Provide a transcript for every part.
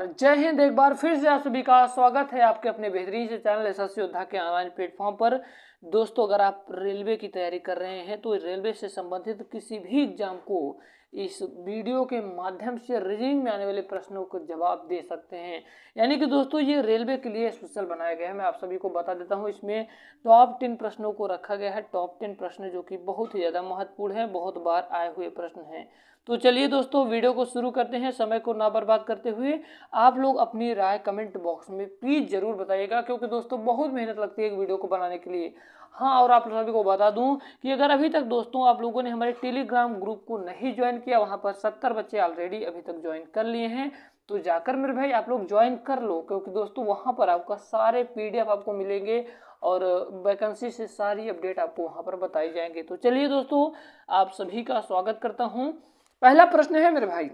जय हिंद। एक बार फिर से आप सभी का स्वागत है आपके अपने बेहतरीन से चैनल एसएससी योद्धा के ऑनलाइन प्लेटफॉर्म पर। दोस्तों, अगर आप रेलवे की तैयारी कर रहे हैं तो रेलवे से संबंधित किसी भी एग्जाम को इस वीडियो के माध्यम से रीजनिंग में आने वाले प्रश्नों को जवाब दे सकते हैं। यानी कि दोस्तों, ये रेलवे के लिए स्पेशल बनाया गया है। मैं आप सभी को बता देता हूँ, इसमें टॉप 10 प्रश्नों को रखा गया है। टॉप 10 प्रश्न जो कि बहुत ही ज़्यादा महत्वपूर्ण है, बहुत बार आए हुए प्रश्न हैं। तो चलिए दोस्तों, वीडियो को शुरू करते हैं। समय को ना बर्बाद करते हुए आप लोग अपनी राय कमेंट बॉक्स में प्लीज़ ज़रूर बताइएगा, क्योंकि दोस्तों बहुत मेहनत लगती है एक वीडियो को बनाने के लिए। हाँ, और आप सभी को बता दूं कि अगर अभी तक दोस्तों आप लोगों ने हमारे टेलीग्राम ग्रुप को नहीं ज्वाइन किया, वहाँ पर 70 बच्चे ऑलरेडी अभी तक ज्वाइन कर लिए हैं, तो जाकर मेरे भाई आप लोग ज्वाइन कर लो, क्योंकि दोस्तों वहाँ पर आपका सारे PDF आपको मिलेंगे और वैकेंसी से सारी अपडेट आपको वहाँ पर बताई जाएंगे। तो चलिए दोस्तों, आप सभी का स्वागत करता हूँ। पहला प्रश्न है मेरे भाई,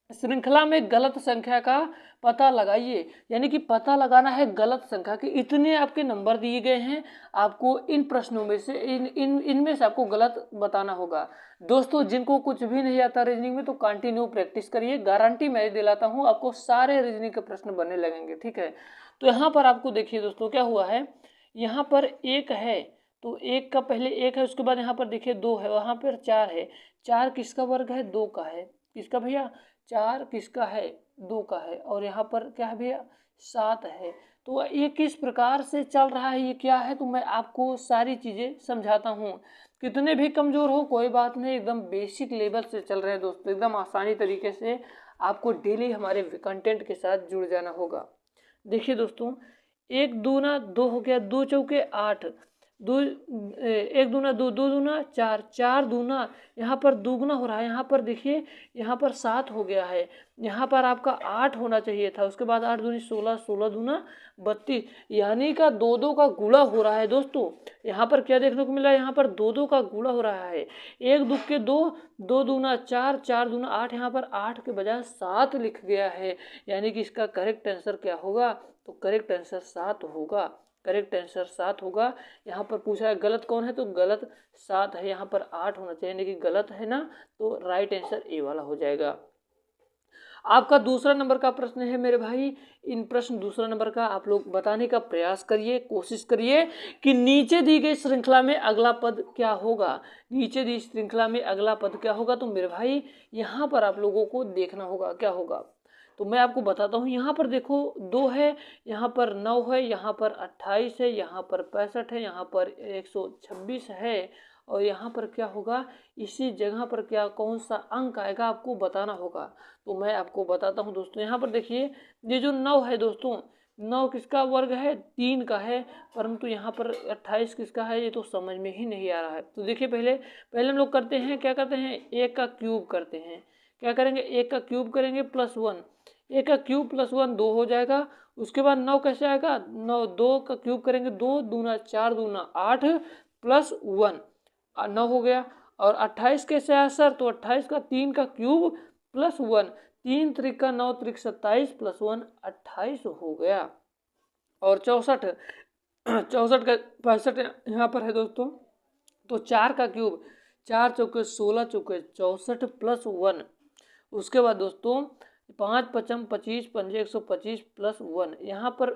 श्रृंखला में गलत संख्या का पता लगाइए। यानी कि पता लगाना है गलत संख्या के। इतने आपके नंबर दिए गए हैं, आपको इन प्रश्नों में से इनमें से आपको गलत बताना होगा। दोस्तों, जिनको कुछ भी नहीं आता रीजनिंग में तो कंटिन्यू प्रैक्टिस करिए। गारंटी मैं दिलाता हूँ, आपको सारे रीजनिंग के प्रश्न बनने लगेंगे। ठीक है, तो यहाँ पर आपको देखिए दोस्तों क्या हुआ है। यहाँ पर एक है तो एक का पहले एक है, उसके बाद यहाँ पर देखिए दो है, वहाँ पर चार है। चार किसका वर्ग है? दो का है। किसका भैया? चार किसका है? दो का है। और यहाँ पर क्या है भैया? सात है। तो ये किस प्रकार से चल रहा है, ये क्या है, तो मैं आपको सारी चीज़ें समझाता हूँ। कितने भी कमज़ोर हो कोई बात नहीं, एकदम बेसिक लेवल से चल रहे हैं दोस्तों, एकदम आसानी तरीके से आपको डेली हमारे कंटेंट के साथ जुड़ जाना होगा। देखिए दोस्तों, एक दूना दो हो गया, दो चौके आठ, दो एक दूना दो, दो दूना चार, चार दूना यहाँ पर दुगना हो रहा है। यहाँ पर देखिए, यहाँ पर सात हो गया है, यहाँ पर आपका आठ होना चाहिए था। उसके बाद आठ दूनी 16, 16 दूना 32, यानी का दो दो का गुणा हो रहा है दोस्तों। यहाँ पर क्या देखने को मिला? यहाँ पर दो दो का गुणा हो रहा है। एक दो के दो, दो दूना चार, चार दूना आठ, यहाँ पर आठ के बजाय सात लिख गया है। यानी कि इसका करेक्ट आंसर क्या होगा? तो करेक्ट आंसर सात होगा। करेक्ट आंसर सात होगा। यहाँ पर पूछा है गलत कौन है, तो गलत सात है। यहाँ पर आठ होना चाहिए, यानी कि गलत है ना, तो राइट आंसर ए वाला हो जाएगा। आपका दूसरा नंबर का प्रश्न है मेरे भाई। इन प्रश्न दूसरा नंबर का आप लोग बताने का प्रयास करिए, कोशिश करिए कि नीचे दी गई श्रृंखला में अगला पद क्या होगा। नीचे दी श्रृंखला में अगला पद क्या होगा, तो मेरे भाई यहाँ पर आप लोगों को देखना होगा क्या होगा। तो मैं आपको बताता हूँ। यहाँ पर देखो दो है, यहाँ पर 9 है, यहाँ पर 28 है, यहाँ पर 65 है, यहाँ पर 126 है, और यहाँ पर क्या होगा, इसी जगह पर क्या कौन सा अंक आएगा आपको बताना होगा। तो मैं आपको बताता हूँ दोस्तों। यहाँ पर देखिए, ये जो 9 है दोस्तों, 9 किसका वर्ग है? 3 का है। परंतु यहाँ पर 28 किसका है, ये तो समझ में ही नहीं आ रहा है। तो देखिए, पहले हम लोग करते हैं, क्या करते हैं, एक का क्यूब करते हैं। क्या करेंगे? एक का क्यूब करेंगे प्लस वन। एक का क्यूब प्लस वन दो हो जाएगा। उसके बाद 9 कैसे आएगा? 9, दो का क्यूब करेंगे, दो दूना चार, दूना आठ, प्लस वन 9 हो गया। और 28 कैसे आया सर? तो 28 का 3 का क्यूब प्लस वन, 3 त्रिक 9, त्रिक 27, प्लस वन 28 हो गया। और 64, 64 का 65 यहाँ पर है दोस्तों। तो 4 का क्यूब, 4 चौके 16, चौके 64, प्लस वन। उसके बाद दोस्तों 5 पचम 25, पंजे 125, प्लस वन। यहाँ पर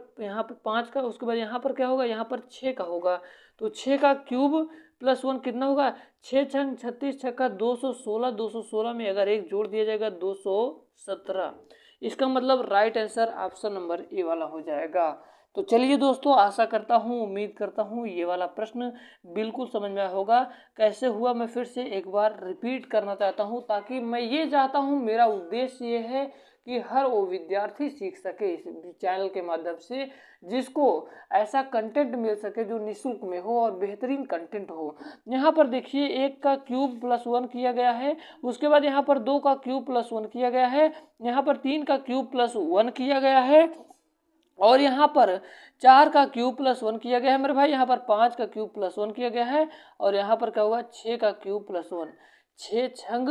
5 का, उसके बाद यहाँ पर क्या होगा? यहाँ पर 6 का होगा। तो 6 का क्यूब प्लस वन कितना होगा? 6 छंग 36, छक्का 216, 216 में अगर एक जोड़ दिया जाएगा 217। इसका मतलब right answer option number A वाला हो जाएगा। तो चलिए दोस्तों, आशा करता हूँ, उम्मीद करता हूँ ये वाला प्रश्न बिल्कुल समझ में आया होगा। कैसे हुआ मैं फिर से एक बार रिपीट करना चाहता हूँ, ताकि मैं ये चाहता हूँ, मेरा उद्देश्य ये है कि हर वो विद्यार्थी सीख सके इस चैनल के माध्यम से, जिसको ऐसा कंटेंट मिल सके जो निःशुल्क में हो और बेहतरीन कंटेंट हो। यहाँ पर देखिए, एक का क्यूब प्लस वन किया गया है। उसके बाद यहाँ पर दो का क्यूब प्लस वन किया गया है। यहाँ पर 3 का क्यूब प्लस वन किया गया है। और यहाँ पर 4 का क्यूब प्लस वन किया गया है मेरे भाई। यहाँ पर 5 का क्यूब प्लस वन किया गया है। और यहाँ पर क्या होगा? 6 का क्यूब प्लस वन, 6 छंग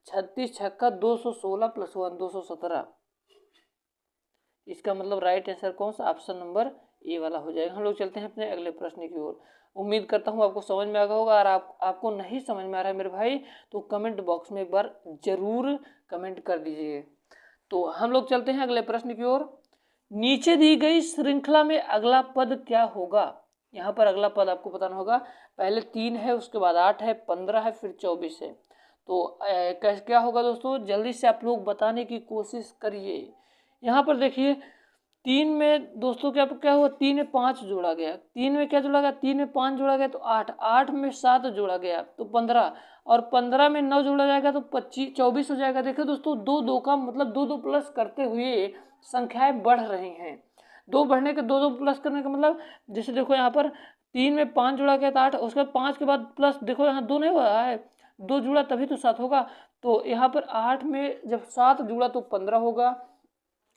36, छक्का 216, प्लस वन 217। इसका मतलब राइट आंसर कौन सा? ऑप्शन नंबर ए वाला हो जाएगा। हम लोग चलते हैं अपने अगले प्रश्न की ओर। उम्मीद करता हूँ आपको समझ में आ गया होगा। और आपको नहीं समझ में आ रहा है मेरे भाई, तो कमेंट बॉक्स में एक बार जरूर कमेंट कर दीजिए। तो हम लोग चलते हैं अगले प्रश्न की ओर। नीचे दी गई श्रृंखला में अगला पद क्या होगा? यहाँ पर अगला पद आपको बताना होगा। पहले 3 है, उसके बाद 8 है, 15 है, फिर 24 है। तो क्या होगा दोस्तों, जल्दी से आप लोग बताने की कोशिश करिए। यहाँ पर देखिए 3 में दोस्तों क्या हुआ, 3 में 5 जोड़ा गया, 3 में क्या जोड़ा गया, 3 में 5 जोड़ा गया तो 8, 8 में 7 जोड़ा गया तो 15, और 15 में 9 जोड़ा जाएगा तो 25, 24 हो जाएगा। देखिए दोस्तों, दो दो का मतलब दो दो प्लस करते हुए संख्याएं बढ़ रही हैं। दो बढ़ने के दो दो प्लस करने का मतलब, जैसे देखो यहाँ पर 3 में 5 जोड़ा गया तो 8, उसके बाद 5 के बाद प्लस, देखो यहाँ 2 नहीं हुआ है, 2 जुड़ा तभी तो 7 होगा। तो यहाँ पर 8 में जब 7 जुड़ा तो 15 होगा।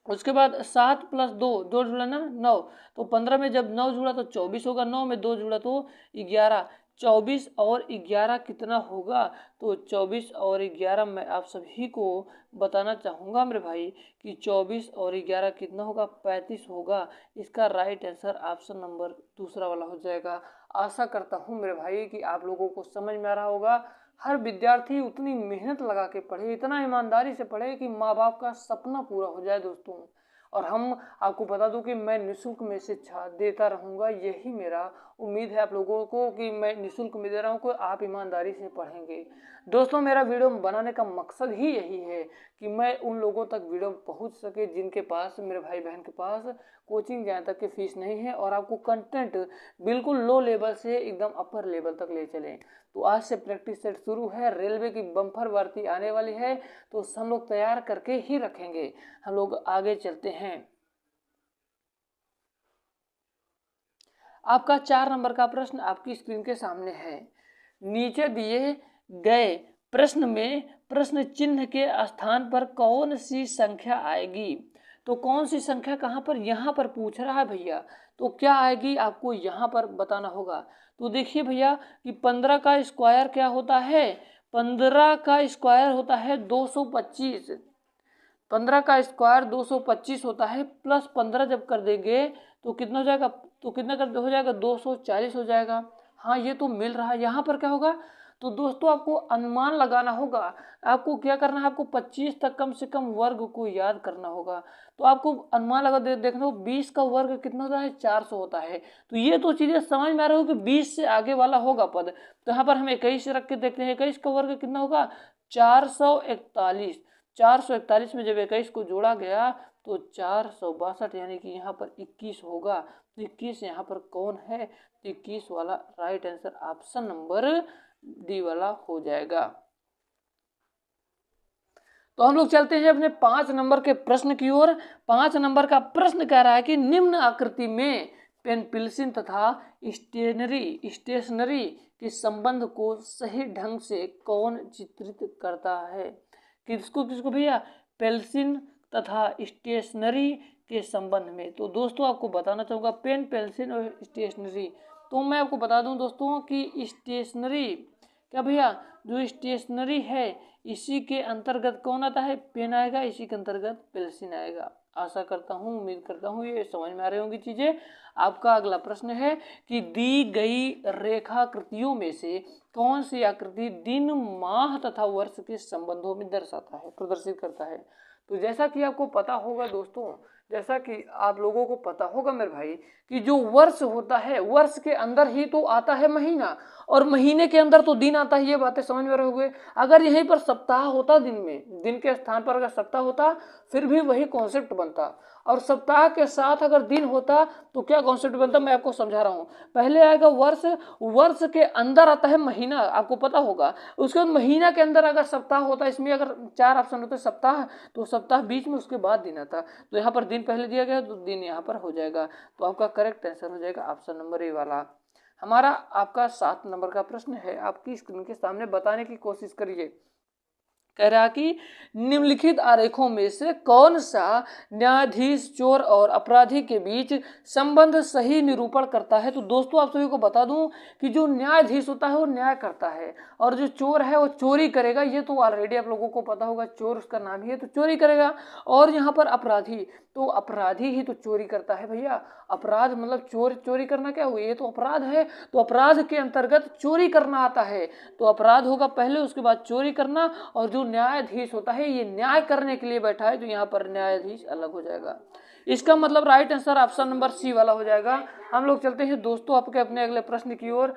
उसके बाद 7 प्लस 2, 2 जुड़ा ना 9, तो 15 में जब 9 जुड़ा तो 24 होगा। 9 में 2 जुड़ा तो 11, 24 और 11 कितना होगा? तो 24 और 11 मैं आप सभी को बताना चाहूँगा मेरे भाई कि 24 और 11 कितना होगा? 35 होगा। इसका राइट आंसर ऑप्शन नंबर दूसरा वाला हो जाएगा। आशा करता हूँ मेरे भाई कि आप लोगों को समझ में आ रहा होगा। हर विद्यार्थी उतनी मेहनत लगा के पढ़े, इतना ईमानदारी से पढ़े कि माँ बाप का सपना पूरा हो जाए दोस्तों। और हम आपको बता दूं कि मैं निःशुल्क में शिक्षा देता रहूँगा, यही मेरा उम्मीद है आप लोगों को कि मैं निःशुल्क में दे रहा हूँ कि आप ईमानदारी से पढ़ेंगे। दोस्तों, मेरा वीडियो बनाने का मकसद ही यही है कि मैं उन लोगों तक वीडियो पहुँच सके जिनके पास, मेरे भाई बहन के पास कोचिंग जाने तक की फीस नहीं है, और आपको कंटेंट बिल्कुल लो लेवल से एकदम अपर लेवल तक ले चलें। तो आज से प्रैक्टिस सेट शुरू है, रेलवे की बम्पर भर्ती आने वाली है, तो हम लोग तैयार करके ही रखेंगे। हम लोग आगे चलते हैं। आपका 4 नंबर का प्रश्न आपकी स्क्रीन के सामने है। नीचे दिए गए प्रश्न में प्रश्न चिन्ह के स्थान पर कौन सी संख्या आएगी? तो कौन सी संख्या कहाँ पर, यहाँ पर पूछ रहा है भैया, तो क्या आएगी आपको यहाँ पर बताना होगा। तो देखिए भैया कि 15 का स्क्वायर क्या होता है? 15 का स्क्वायर होता है 225। 15 का स्क्वायर 225 होता है, प्लस 15 जब कर देंगे तो कितना हो जाएगा? तो कितना कर हो जाएगा? 240 हो जाएगा। हाँ, ये तो मिल रहा है। यहाँ पर क्या होगा? तो दोस्तों आपको अनुमान लगाना होगा। आपको क्या करना है? आपको 25 तक कम से कम वर्ग को याद करना होगा। तो आपको अनुमान लगा देखना हो, 20 का वर्ग कितना होता है? 400 होता है। तो ये तो चीज़ें समझ में आ रही हो कि 20 से आगे वाला होगा पद। तो यहाँ पर हम 21 रख के देखते हैं, 21 का वर्ग कितना होगा? 441। 441 में जब 21 को जोड़ा गया तो 462, यानी कि यहाँ पर 21 होगा। तो 21 यहाँ पर कौन है? तो 21 वाला right answer option number D वाला हो जाएगा। तो हम लोग चलते हैं अपने 5 नंबर के प्रश्न की ओर। 5 नंबर का प्रश्न कह रहा है कि निम्न आकृति में पेंसिल तथा स्टेशनरी के संबंध को सही ढंग से कौन चित्रित करता है? किसको किसको भैया? पेंसिल तथा स्टेशनरी के संबंध में। तो दोस्तों आपको बताना चाहूँगा पेन, पेंसिल और स्टेशनरी। तो मैं आपको बता दूं दोस्तों कि स्टेशनरी क्या भैया, जो स्टेशनरी है इसी के अंतर्गत कौन आता है? पेन आएगा, इसी के अंतर्गत पेंसिल आएगा। आशा करता हूँ, उम्मीद करता हूँ ये समझ में आ रही होंगी चीज़ें। आपका अगला प्रश्न है कि दी गई रेखाकृतियों में से कौन सी आकृति दिन, माह तथा वर्ष के संबंधों में दर्शाता है, प्रदर्शित करता है? तो जैसा कि आपको पता होगा दोस्तों, जैसा कि आप लोगों को पता होगा मेरे भाई कि जो वर्ष होता है, वर्ष के अंदर ही तो आता है महीना, और महीने के अंदर तो दिन आता है। ये बातें समझ में रहोगे। अगर यहीं पर सप्ताह होता, दिन में, दिन के स्थान पर अगर सप्ताह होता, फिर भी वही कॉन्सेप्ट बनता, और सप्ताह के साथ अगर दिन होता तो क्या कॉन्सेप्ट बनता? मैं आपको समझा रहा हूँ। पहले आएगा वर्ष, वर्ष के अंदर आता है महीना, आपको पता होगा। उसके बाद महीना के अंदर अगर सप्ताह होता, इसमें अगर 4 ऑप्शन होते सप्ताह, तो सप्ताह बीच में, उसके बाद दिन आता। तो यहाँ पर दिन पहले दिया गया तो दिन यहाँ पर हो जाएगा। तो आपका करेक्ट आंसर हो जाएगा ऑप्शन नंबर ए वाला। हमारा आपका 7 नंबर का प्रश्न है, आपकी स्क्रीन के सामने बताने की कोशिश करिए। कह रहा कि निम्नलिखित आरेखों में से कौन सा न्यायाधीश, चोर और अपराधी के बीच संबंध सही निरूपण करता है? तो दोस्तों आप सभी को बता दूं कि जो न्यायाधीश होता है वो न्याय करता है, और जो चोर है वो चोरी करेगा। ये तो ऑलरेडी आप लोगों को पता होगा, चोर उसका नाम ही है, तो चोरी करेगा। और यहाँ पर अपराधी, तो अपराधी ही तो चोरी करता है भैया। अपराध मतलब चोरी करना क्या हुआ? ये तो अपराध है। तो अपराध के अंतर्गत चोरी करना आता है। तो अपराध होगा पहले, उसके बाद चोरी करना, और जो जो न्यायाधीश होता है ये न्याय करने के लिए बैठा है, तो यहाँ पर न्यायाधीश अलग हो जाएगा। इसका मतलब right answer option number C वाला हो जाएगा। हम लोग चलते हैं दोस्तों आपके अपने अगले प्रश्न की ओर।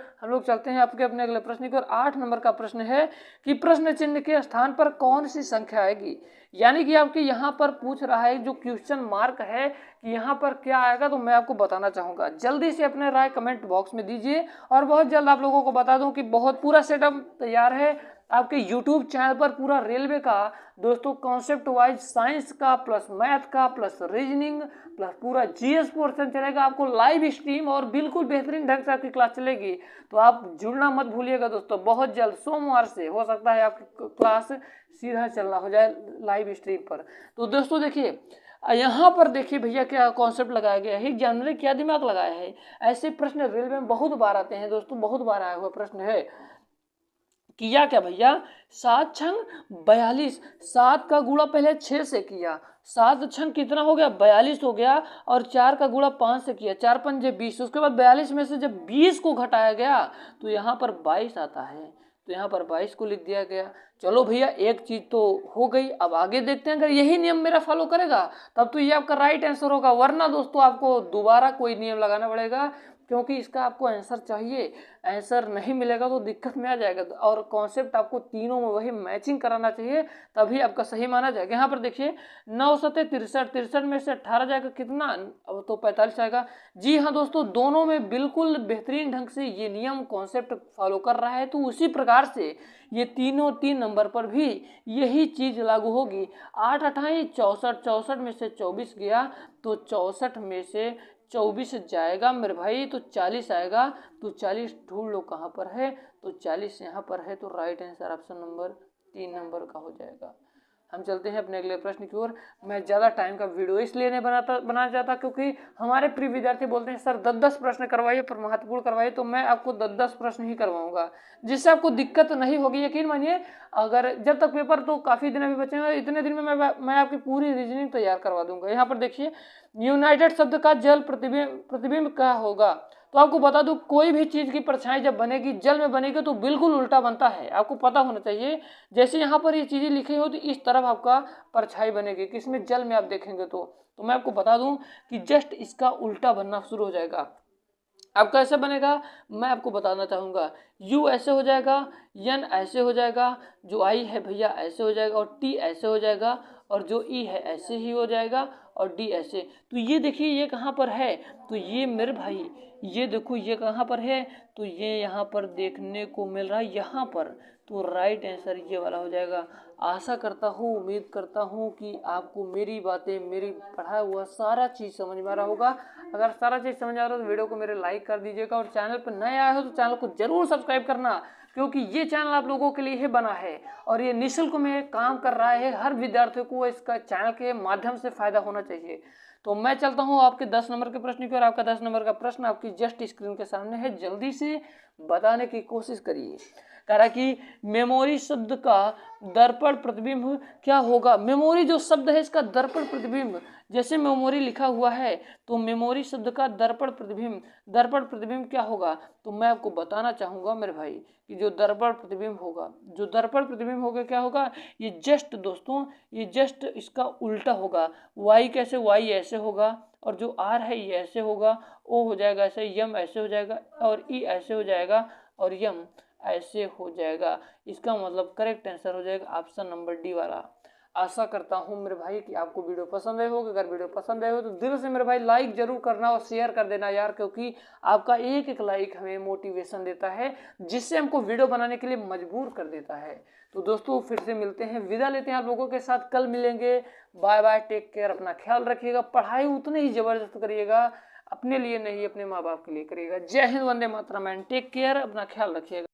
8 नंबर का प्रश्न है कि प्रश्न चिन्ह के स्थान पर कौन सी संख्या आएगी। यानी कि आपके यहाँ पर पूछ रहा है, जो क्वेश्चन मार्क है कि यहाँ पर क्या आएगा, तो मैं आपको बताना चाहूंगा। जल्दी से अपने राय कमेंट बॉक्स में दीजिए और बहुत जल्द आप लोगों को बता दूं कि बहुत पूरा सेटअप तैयार है आपके YouTube चैनल पर। पूरा रेलवे का दोस्तों कॉन्सेप्ट वाइज साइंस का प्लस मैथ का प्लस रीजनिंग प्लस पूरा जीएस पोर्शन चलेगा आपको लाइव स्ट्रीम, और बिल्कुल बेहतरीन ढंग से आपकी क्लास चलेगी। तो आप जुड़ना मत भूलिएगा दोस्तों। बहुत जल्द सोमवार से हो सकता है आपकी क्लास सीधा चलना हो जाए लाइव स्ट्रीम पर। तो दोस्तों देखिए यहाँ पर देखिए भैया क्या कॉन्सेप्ट लगाया गया है, एग्जामिनर ने क्या दिमाग लगाया है। ऐसे प्रश्न रेलवे में बहुत बार आते हैं दोस्तों, बहुत बार आया हुआ प्रश्न है। किया क्या भैया, 7 छंग 42, 7 का गुणा पहले 6 से किया, 7 छंग कितना हो गया 42 हो गया, और 4 का गुणा 5 से किया, 4 पंजे 20। उसके बाद 42 में से जब 20 को घटाया गया तो यहाँ पर 22 आता है, तो यहाँ पर 22 को लिख दिया गया। चलो भैया एक चीज तो हो गई। अब आगे देखते हैं, अगर यही नियम मेरा फॉलो करेगा तब तो ये आपका राइट आंसर होगा, वरना दोस्तों आपको दोबारा कोई नियम लगाना पड़ेगा, क्योंकि इसका आपको आंसर चाहिए। आंसर नहीं मिलेगा तो दिक्कत में आ जाएगा, और कॉन्सेप्ट आपको तीनों में वही मैचिंग कराना चाहिए, तभी आपका सही माना जाएगा। यहाँ पर देखिए 9 सते 63, 63 में से 18 जाएगा कितना, अब तो 45 आएगा। जी हाँ दोस्तों, दोनों में बिल्कुल बेहतरीन ढंग से ये नियम कॉन्सेप्ट फॉलो कर रहा है, तो उसी प्रकार से ये तीनों 3 नंबर पर भी यही चीज लागू होगी। 8 अठाई 64, 64 में से 24 गया तो 64 में से 24 जाएगा मेरे भाई, तो 40 आएगा। तो 40 ढूंढ लो कहाँ पर है, तो 40 यहाँ पर है, तो right answer option number 3 number का हो जाएगा। हम चलते हैं अपने अगले प्रश्न की ओर। मैं ज़्यादा टाइम का वीडियो इसलिए नहीं बनाना चाहता क्योंकि हमारे प्रिय विद्यार्थी बोलते हैं सर 10-10 प्रश्न करवाइए पर महत्वपूर्ण करवाइए, तो मैं आपको 10-10 प्रश्न ही करवाऊंगा, जिससे आपको दिक्कत नहीं होगी। यकीन मानिए, अगर जब तक पेपर तो काफ़ी दिन अभी बचे हैं, इतने दिन में मैं आपकी पूरी रीजनिंग तैयार करवा दूंगा। यहाँ पर देखिए यूनाइटेड शब्द का जल प्रतिबिंब क्या होगा, तो आपको बता दूं कोई भी चीज की परछाई जब बनेगी जल में बनेगी तो बिल्कुल उल्टा बनता है, आपको पता होना चाहिए। जैसे यहाँ पर ये चीजें लिखी हो तो इस तरफ आपका परछाई बनेगी, किसमें जल में आप देखेंगे तो मैं आपको बता दूं कि जस्ट इसका उल्टा बनना शुरू हो जाएगा। अब कैसे बनेगा मैं आपको बताना चाहूँगा। U ऐसे हो जाएगा, N ऐसे हो जाएगा, जो I है भैया ऐसे हो जाएगा, और T ऐसे हो जाएगा, और जो E है ऐसे ही हो जाएगा, और D ऐसे। तो ये देखिए ये कहाँ पर है, तो ये मेरे भाई ये देखो ये कहाँ पर है, तो ये यहाँ पर देखने को मिल रहा है यहाँ पर, तो राइट आंसर ये वाला हो जाएगा। आशा करता हूँ, उम्मीद करता हूँ कि आपको मेरी बातें, मेरी पढ़ाया हुआ सारा चीज़ समझ में आ रहा होगा। अगर सारा चीज़ समझ आ रहा हो तो वीडियो को मेरे लाइक कर दीजिएगा, और चैनल पर नए आए हो तो चैनल को जरूर सब्सक्राइब करना, क्योंकि ये चैनल आप लोगों के लिए ही बना है और ये निःशुल्क में काम कर रहा है। हर विद्यार्थी को इसका चैनल के माध्यम से फायदा होना चाहिए। तो मैं चलता हूँ आपके 10 नंबर के प्रश्न की, और आपका 10 नंबर का प्रश्न आपकी जस्ट स्क्रीन के सामने है, जल्दी से बताने की कोशिश करिए। कह रहा कि मेमोरी शब्द का दर्पण प्रतिबिंब क्या होगा। मेमोरी जो शब्द है इसका दर्पण प्रतिबिंब, जैसे मेमोरी लिखा हुआ है तो मेमोरी शब्द का दर्पण प्रतिबिंब क्या होगा, तो मैं आपको बताना चाहूँगा मेरे भाई कि जो दर्पण प्रतिबिंब होगा क्या होगा, ये जस्ट दोस्तों ये जस्ट इसका उल्टा होगा। वाई कैसे, वाई ऐसे होगा, और जो आर है ये ऐसे होगा, ओ हो जाएगा ऐसे, यम ऐसे हो जाएगा, और ई ऐसे हो जाएगा, और यम ऐसे हो जाएगा। इसका मतलब करेक्ट आंसर हो जाएगा ऑप्शन नंबर डी वाला। आशा करता हूँ मेरे भाई कि आपको वीडियो पसंद आए होगा। अगर वीडियो पसंद आए हो तो दिल से मेरे भाई लाइक जरूर करना और शेयर कर देना यार, क्योंकि आपका एक एक लाइक हमें मोटिवेशन देता है, जिससे हमको वीडियो बनाने के लिए मजबूर कर देता है। तो दोस्तों फिर से मिलते हैं, विदा लेते हैं आप लोगों के साथ, कल मिलेंगे। बाय बाय, टेक केयर, अपना ख्याल रखिएगा। पढ़ाई उतनी ही जबरदस्त करिएगा, अपने लिए नहीं अपने माँ बाप के लिए करिएगा। जय Hind, Vande Mataram, and take care, अपना ख्याल रखिएगा।